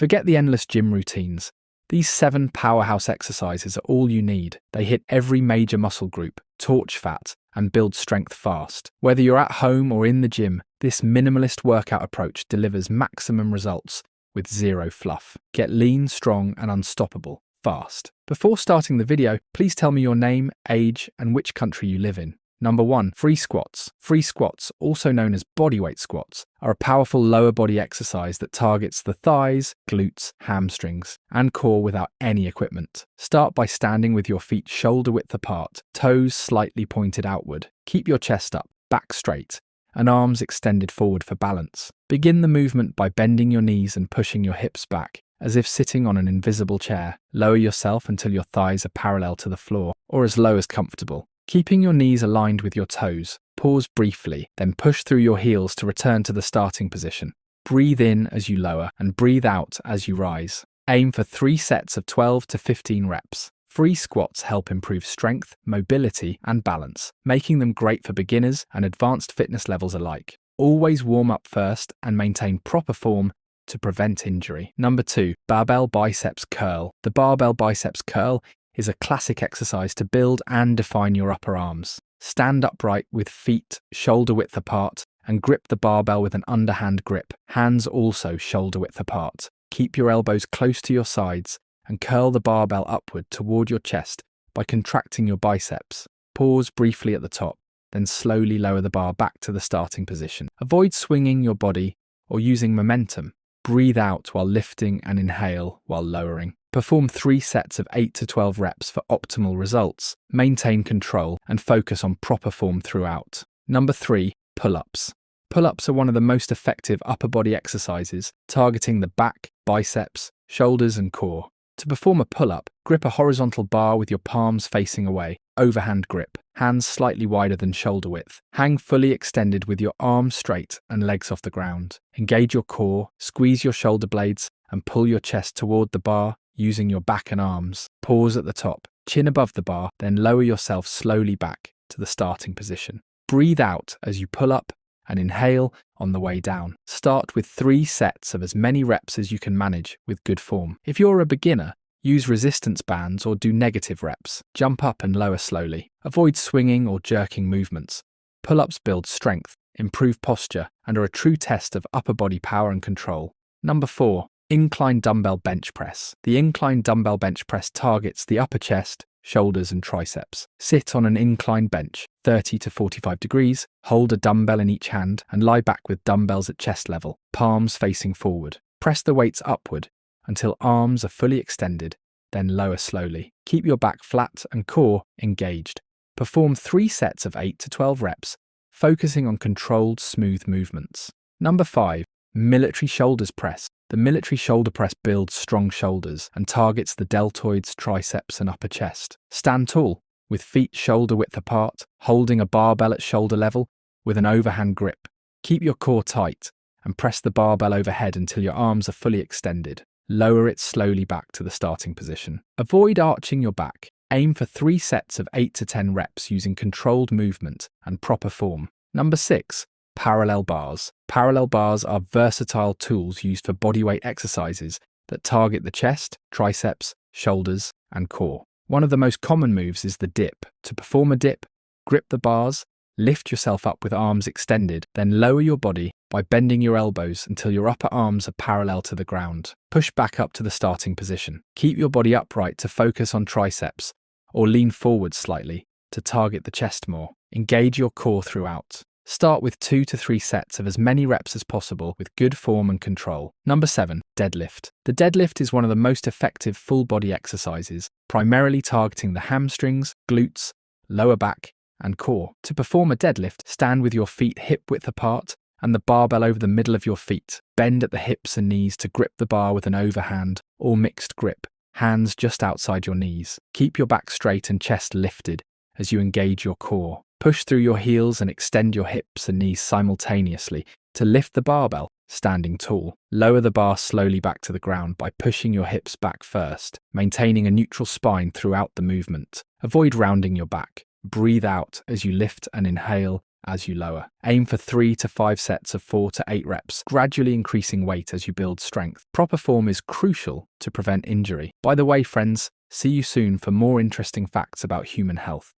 Forget the endless gym routines. These 7 powerhouse exercises are all you need. They hit every major muscle group, torch fat, and build strength fast. Whether you're at home or in the gym, this minimalist workout approach delivers maximum results with zero fluff. Get lean, strong, and unstoppable fast. Before starting the video, please tell me your name, age, and which country you live in. Number 1. Free squats. Free squats, also known as bodyweight squats, are a powerful lower body exercise that targets the thighs, glutes, hamstrings, and core without any equipment. Start by standing with your feet shoulder width apart, toes slightly pointed outward. Keep your chest up, back straight, and arms extended forward for balance. Begin the movement by bending your knees and pushing your hips back, as if sitting on an invisible chair. Lower yourself until your thighs are parallel to the floor, or as low as comfortable. Keeping your knees aligned with your toes, pause briefly, then push through your heels to return to the starting position. Breathe in as you lower and breathe out as you rise. Aim for 3 sets of 12 to 15 reps. Free squats help improve strength, mobility, and balance, making them great for beginners and advanced fitness levels alike. Always warm up first and maintain proper form to prevent injury. Number 2. Barbell biceps curl. The barbell biceps curl is a classic exercise to build and define your upper arms. Stand upright with feet shoulder width apart and grip the barbell with an underhand grip, hands also shoulder width apart. Keep your elbows close to your sides and curl the barbell upward toward your chest by contracting your biceps. Pause briefly at the top, then slowly lower the bar back to the starting position. Avoid swinging your body or using momentum. Breathe out while lifting and inhale while lowering. Perform 3 sets of 8 to 12 reps for optimal results. Maintain control and focus on proper form throughout. Number 3. Pull-ups. Pull-ups are one of the most effective upper body exercises, targeting the back, biceps, shoulders, and core. To perform a pull-up, grip a horizontal bar with your palms facing away, overhand grip, hands slightly wider than shoulder width. Hang fully extended with your arms straight and legs off the ground. Engage your core, squeeze your shoulder blades, and pull your chest toward the bar using your back and arms. Pause at the top, chin above the bar, then lower yourself slowly back to the starting position. Breathe out as you pull up and inhale on the way down. Start with 3 sets of as many reps as you can manage with good form. If you're a beginner, use resistance bands or do negative reps. Jump up and lower slowly. Avoid swinging or jerking movements. Pull-ups build strength, improve posture, and are a true test of upper body power and control. Number 4. Incline dumbbell bench press. The incline dumbbell bench press targets the upper chest, shoulders, and triceps. Sit on an incline bench, 30 to 45 degrees, hold a dumbbell in each hand, and lie back with dumbbells at chest level, palms facing forward. Press the weights upward until arms are fully extended, then lower slowly. Keep your back flat and core engaged. Perform 3 sets of 8 to 12 reps, focusing on controlled, smooth movements. Number 5. Military shoulders press. The military shoulder press builds strong shoulders and targets the deltoids, triceps, and upper chest. Stand tall, with feet shoulder width apart, holding a barbell at shoulder level with an overhand grip. Keep your core tight and press the barbell overhead until your arms are fully extended. Lower it slowly back to the starting position. Avoid arching your back. Aim for 3 sets of 8 to 10 reps using controlled movement and proper form. Number 6. Parallel bars. Parallel bars are versatile tools used for bodyweight exercises that target the chest, triceps, shoulders, and core. One of the most common moves is the dip. To perform a dip, grip the bars, lift yourself up with arms extended, then lower your body by bending your elbows until your upper arms are parallel to the ground. Push back up to the starting position. Keep your body upright to focus on triceps, or lean forward slightly to target the chest more. Engage your core throughout. Start with 2 to 3 sets of as many reps as possible with good form and control. Number 7. Deadlift. The deadlift is one of the most effective full body exercises, primarily targeting the hamstrings, glutes, lower back, and core. To perform a deadlift, stand with your feet hip width apart and the barbell over the middle of your feet. Bend at the hips and knees to grip the bar with an overhand or mixed grip, hands just outside your knees. Keep your back straight and chest lifted as you engage your core. Push through your heels and extend your hips and knees simultaneously to lift the barbell, standing tall. Lower the bar slowly back to the ground by pushing your hips back first, maintaining a neutral spine throughout the movement. Avoid rounding your back. Breathe out as you lift and inhale as you lower. Aim for 3 to 5 sets of 4 to 8 reps, gradually increasing weight as you build strength. Proper form is crucial to prevent injury. By the way, friends, see you soon for more interesting facts about human health.